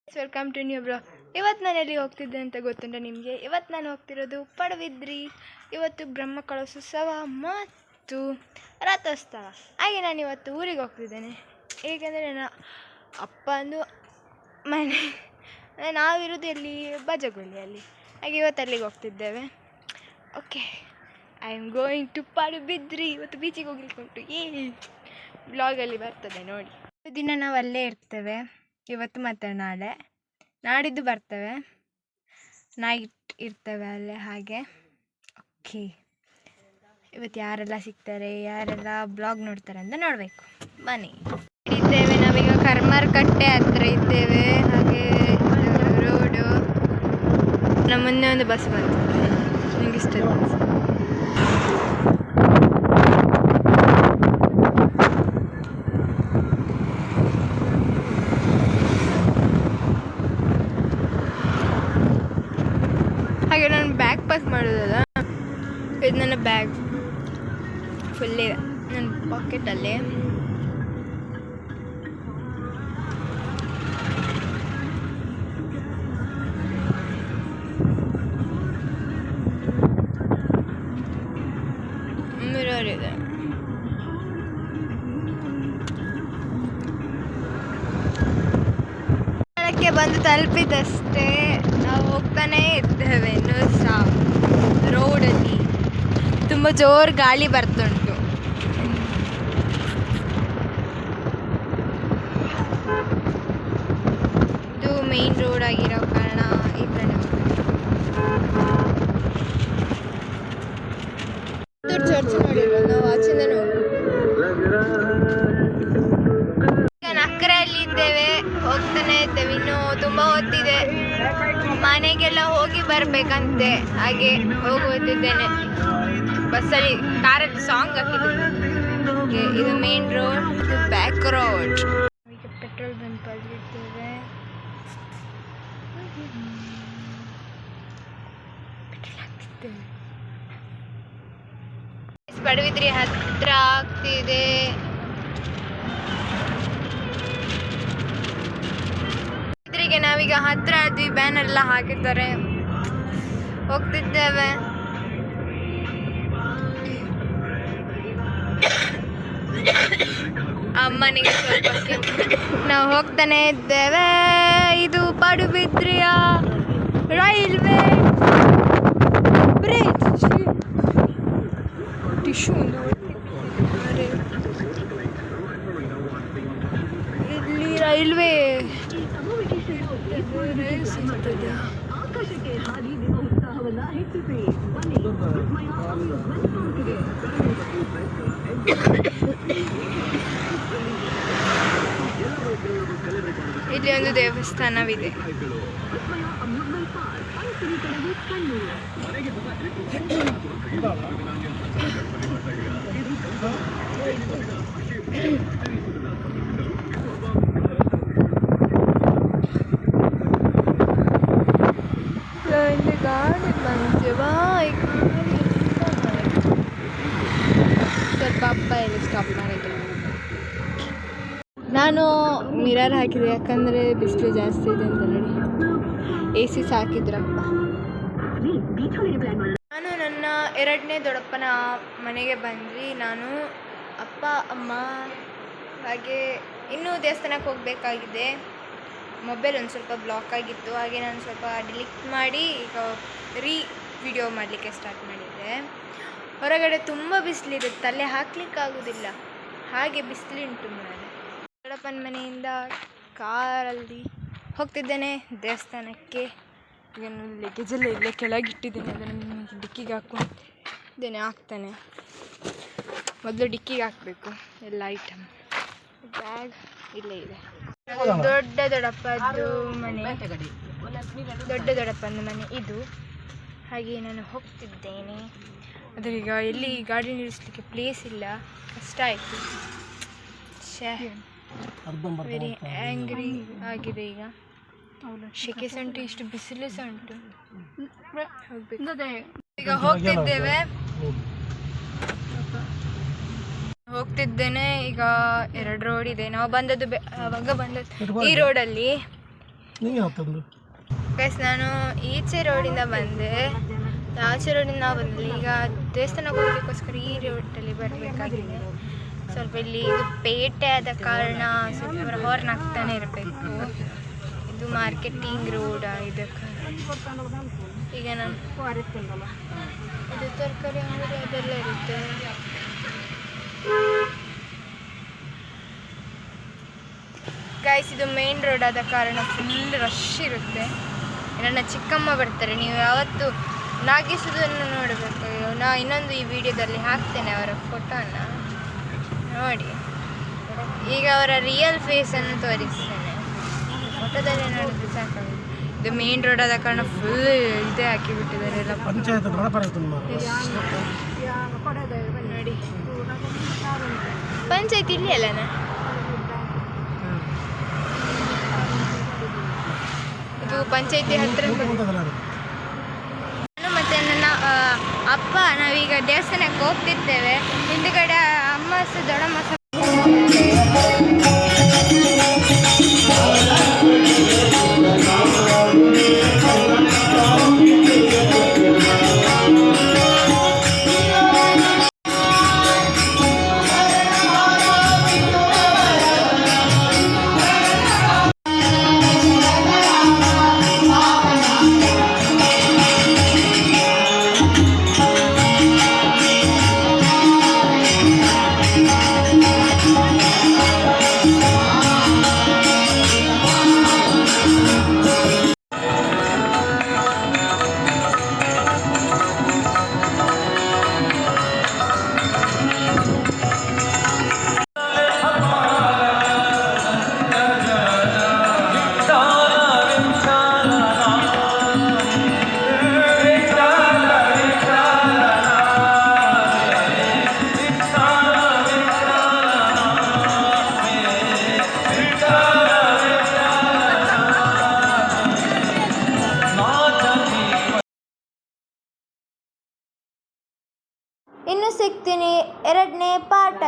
Welcome to new blog. ಇವತ್ತು ನಾನು ಎಲ್ಲಿ ಹೋಗ್ತಿದ್ದೆ ಅಂತ ಗೊತ್ತುಂಟ ನಿಮಗೆ? ಇವತ್ತು ನಾನು ಹೋಗ್ತಿರೋದು ಪಡುಬಿದ್ರಿ. ಇವತ್ತು ಬ್ರಹ್ಮಕಲಶೋತ್ಸವ ಮತ್ತು ರಥೋತ್ಸವ. ಹಾಗೆ ನಾನು ಇವತ್ತು ಊರಿಗೆ ಹೋಗ್ತಿದ್ದೇನೆ. ಏಕೆಂದರೆ ನನ್ನ ಅಪ್ಪಂದು ಮನೆ, ನಾವಿರೋದು ಎಲ್ಲಿ ಬಜಗುಳಿಯಲ್ಲಿ. ಹಾಗೆ ಇವತ್ತು ಅಲ್ಲಿಗೆ ಹೋಗ್ತಿದ್ದೇವೆ. Okay, I am going to Padubidri. ಇವತ್ತು ಬೀಚಿಗೆ ಹೋಗ್ಲಿಕ್ಕೆ ಉಂಟು. ಬ್ಲಾಗಲ್ಲಿ ಬರ್ತದೆ ನೋಡಿ. ದಿನ ನಾವು ಅಲ್ಲೇ ಇರ್ತೇವೆ. ಇವತ್ತು ಮತ್ತು ನಾಡಿದ್ದು ಬರ್ತೇವೆ, ನೈಟ್ ಇರ್ತೇವೆ ಅಲ್ಲೇ. ಹಾಗೆ ಓಕೆ, ಇವತ್ತು ಯಾರೆಲ್ಲ ಸಿಗ್ತಾರೆ, ಯಾರೆಲ್ಲ ಬ್ಲಾಗ್ ನೋಡ್ತಾರೆ ಅಂತ ನೋಡಬೇಕು. ಬನ್ನಿ. ಇದ್ದೇವೆ ನಾವೀಗ ಕರ್ಮರಕಟ್ಟೆ ಹತ್ರ ಇದ್ದೇವೆ. ಹಾಗೆ ರೋಡು, ನಮ್ಮ ಮುಂದೆ ಒಂದು ಬಸ್ ಬಂತು. ನಿಮ್ಗೆ ಇಷ್ಟ ಹಾಗೆ ನಾನು ಬ್ಯಾಗ್ ಪ್ಯಾಕ್ ಮಾಡೋದಲ್ಲ, ಇದು ನನ್ನ ಬ್ಯಾಗ್ ಫುಲ್ ಇದೆ ನನ್ನ ಪಾಕೆಟಲ್ಲಿ. ಮಿರರ್ ಇದೆ. ಸ್ಥಳಕ್ಕೆ ಬಂದು ತಲುಪಿದಷ್ಟೇ ನಾವು ಹೋಗ್ತಾನೇ ಇದ್ದೇವೆ. ಇನ್ನೂ ಸಹ ರೋಡಲ್ಲಿ ತುಂಬ ಜೋರು ಗಾಳಿ ಬರ್ತುಂಟು. ಇದು ಮೇನ್ ರೋಡ್ ಆಗಿರೋ ಕಾರಣ ಈ ಕಡೆ ಚರ್ಚ್ ನೋಡಿರೋದು ನಾವು ಆಚಿಂದ ಈಗ ನಕ್ಕರೆಯಲ್ಲಿ ಇದ್ದೇವೆ, ಹೋಗ್ತಾನೆ ಇದ್ದೇವೆ. ಇನ್ನು ತುಂಬ ಹೊತ್ತಿದೆ, ಮನೆಗೆಲ್ಲ ಹೋಗಿ ಬರಬೇಕಂತೆ. ಹಾಗೆ ಹೋಗುತ್ತಿದ್ದೇನೆ ಬಸ್ಸಲ್ಲಿ. ಕಾರಲ್ಲಿ ಸಾಂಗ್ ಹಾಕಿದ್ದೇವೆ. ಇದು ಮೇನ್ ರೋಡ್, ಇದು ಬ್ಯಾಕ್ ರೋಡ್. ಈಗ ಪೆಟ್ರೋಲ್ ಬಂಕ್ ಅಲ್ಲಿದ್ದೇವೆ. ಪೆಟ್ರೋಲ್ ಹಾಕ್ತಿದ್ದೇವೆ. ಪಡುಬಿದ್ರಿ ಹತ್ರ ಆಗ್ತಿದೆ. ಇದ್ರಿಗೆ ನಾವೀಗ ಹತ್ರ ಆದ್ವಿ, ಬ್ಯಾನರ್ ಎಲ್ಲ ಹಾಕಿದ್ದಾರೆ. ಹೋಗ್ತಿದ್ದೇವೆ. ಅಮ್ಮನಿಗೆ ಸ್ವಲ್ಪ ನಾವು ಹೋಗ್ತಾನೆ ಇದ್ದೇವೆ. ಇದು ಪಡುಬಿದ್ರಿಯ ರೈಲ್ವೆ ಬ್ರಿಡ್ಜ್. ಟಿಶ್ಯೂ ಇಲ್ಲಿ ರೈಲ್ವೆ ಸಿಗ್ತದೆ. ಇಲ್ಲಿ ಒಂದು ದೇವಸ್ಥಾನವಿದೆ. ಗಾಡಿ ಬಂತೇವಾ? ಸ್ವಲ್ಪ ಅಪ್ಪ ಇಲ್ಲಿ ಸ್ಟಾಪ್ ಮಾಡಿದ್ರು. ನಾನು ಮಿರರ್ ಹಾಕಿದೆ, ಯಾಕಂದರೆ ಬಿಸಿಲು ಜಾಸ್ತಿ ಇದೆ ಅಂತ ನೋಡಿ. AC ಸಾಕಿದ್ರಪ್ಪ. ನಾನು ನನ್ನ ಎರಡನೇ ದೊಡ್ಡಪ್ಪನ ಮನೆಗೆ ಬಂದ್ವಿ. ನಾನು, ಅಪ್ಪ, ಅಮ್ಮ. ಹಾಗೆ ಇನ್ನೂ ದೇವಸ್ಥಾನಕ್ಕೆ ಹೋಗಬೇಕಾಗಿದೆ. ಮೊಬೈಲ್ ಒಂದು ಸ್ವಲ್ಪ ಬ್ಲಾಕ್ ಆಗಿತ್ತು, ಹಾಗೆ ನಾನು ಸ್ವಲ್ಪ ಡಿಲೀಟ್ ಮಾಡಿ ಈಗ ವಿಡಿಯೋ ಮಾಡಲಿಕ್ಕೆ ಸ್ಟಾರ್ಟ್ ಮಾಡಿದ್ದೆ. ಹೊರಗಡೆ ತುಂಬ ಬಿಸಿಲಿದೆ, ತಲೆ ಹಾಕ್ಲಿಕ್ಕಾಗೋದಿಲ್ಲ, ಹಾಗೆ ಬಿಸಿಲುಂಟು. ನಾನು ದೊಡ್ಡಪ್ಪನ ಮನೆಯಿಂದ ಕಾರಲ್ಲಿ ಹೋಗ್ತಿದ್ದೇನೆ ದೇವಸ್ಥಾನಕ್ಕೆ. ಈಗ ನಾನು ಲಗೇಜೆಲ್ಲ ಇಲ್ಲೇ ಕೆಳಗಿಟ್ಟಿದ್ದೇನೆ, ಅದನ್ನು ಡಿಕ್ಕಿಗೆ ಹಾಕ್ಕೊಂಡಿದ್ದೇನೆ. ಹಾಕ್ತಾನೆ ಮೊದಲು ಡಿಕ್ಕಿಗೆ ಹಾಕಬೇಕು ಎಲ್ಲ ಐಟಮ್. ಬ್ಯಾಗ್ ಇಲ್ಲೇ ಇದೆ. ದೊಡ್ಡ ದೊಡ್ಡಪ್ಪದ್ದು ಮನೆ, ದೊಡ್ಡ ದೊಡ್ಡಪ್ಪನ ಮನೆ ಇದು. ಹಾಗೆ ನಾನು ಹೋಗ್ತಿದ್ದೇನೆ. ಆದರೆ ಈಗ ಎಲ್ಲಿ ಗಾಡಿ ನಿಲ್ಲಿಸಲಿಕ್ಕೆ ಪ್ಲೇಸ್ ಇಲ್ಲ, ಕಷ್ಟ ಆಯಿತು. ವೆರಿ ಆ್ಯಂಗ್ರಿ ಆಗಿದೆ. ಈಗ ಶೆಕೆ ಸಹ ಉಂಟು, ಇಷ್ಟು ಬಿಸಿಲು ಸಹ ಉಂಟು. ಈಗ ಹೋಗ್ತಿದ್ದೇವೆ. ಹೋಗ್ತಿದ್ದೇನೆ. ಈಗ 2 ರೋಡ್ ಇದೆ. ನಾವು ಬಂದದ್ದು ಆವಾಗ ಬಂದದ್ದು ಈ ರೋಡಲ್ಲಿ. ನೀವು ಯಾವ ತಂದು ಗೈಸ್ ನಾನು ಈಚೆ ರೋಡಿಂದ ಬಂದೆ, ಆಚೆ ರೋಡಿಂದ ನಾವು ಬಂದಿಲ್ಲ. ಈಗ ದೇವಸ್ಥಾನಕ್ಕೆ ಹೋಗ್ಲಿಕ್ಕೋಸ್ಕರ ಈ ರೋಡಲ್ಲಿ ಬರಬೇಕಾಗಿದೆ. ಸ್ವಲ್ಪ ಇಲ್ಲಿ ಇದು ಪೇಟೆ ಆದ ಕಾರಣ ಸ್ವಲ್ಪ ಹಾರ್ನ್ ಆಗ್ತಾನೆ ಇರಬೇಕು. ಇದು ಮಾರ್ಕೆಟಿಂಗ್ ರೋಡ್ ಇದಕ್ಕೆ. ಈಗ ನಾನು ಇದು ತರಕಾರಿ ಅಂಗಡಿ ಅದೆಲ್ಲ ಇರುತ್ತೆ. ಗೈಸ್ ಇದು ಮೇನ್ ರೋಡ್ ಆದ ಕಾರಣ ಫುಲ್ ರಶ್ ಇರುತ್ತೆ. ನನ್ನ ಚಿಕ್ಕಮ್ಮ ಬರ್ತಾರೆ, ನೀವು ಯಾವತ್ತು ನಾಗಿಸೋದನ್ನು ನೋಡಬೇಕು. ನಾ ಇನ್ನೊಂದು ಈ ವಿಡಿಯೋದಲ್ಲಿ ಹಾಕ್ತೇನೆ ಅವರ ಫೋಟೋನ ನೋಡಿ. ಈಗ ಅವರ ರಿಯಲ್ ಫೇಸನ್ನು ತೋರಿಸ್ತೇನೆ, ಫೋಟೋದಲ್ಲಿ ನೋಡಿದ್ರೆ ಸಾಕಾಗುತ್ತೆ. ಇದು ಮೇನ್ ರೋಡ್ ಆದ ಕಾರಣ ಫುಲ್ ಇದೇ ಹಾಕಿಬಿಟ್ಟಿದ್ದಾರೆ ಎಲ್ಲ. ಪಂಚಾಯತ್ ನೋಡಿ ಪಂಚಾಯತ್ ಇಲ್ಲಿ ಅಲ್ಲನಾ? ಇದು ಪಂಚಾಯತಿ ಹತ್ರ. ನಾನು ಮತ್ತು ನನ್ನ ಅಪ್ಪ ನಾವೀಗ ದೇವಸ್ಥಾನಕ್ಕೆ ಹೋಗ್ತಿರ್ತೇವೆ. ಹಿಂದುಗಡೆ ಅಮ್ಮ ದೊಡ್ಡಮ್ಮ ಇನ್ನು ಸಿಗ್ತೀನಿ 2ನೇ ಪಾರ್ಟಲ್ಲಿ.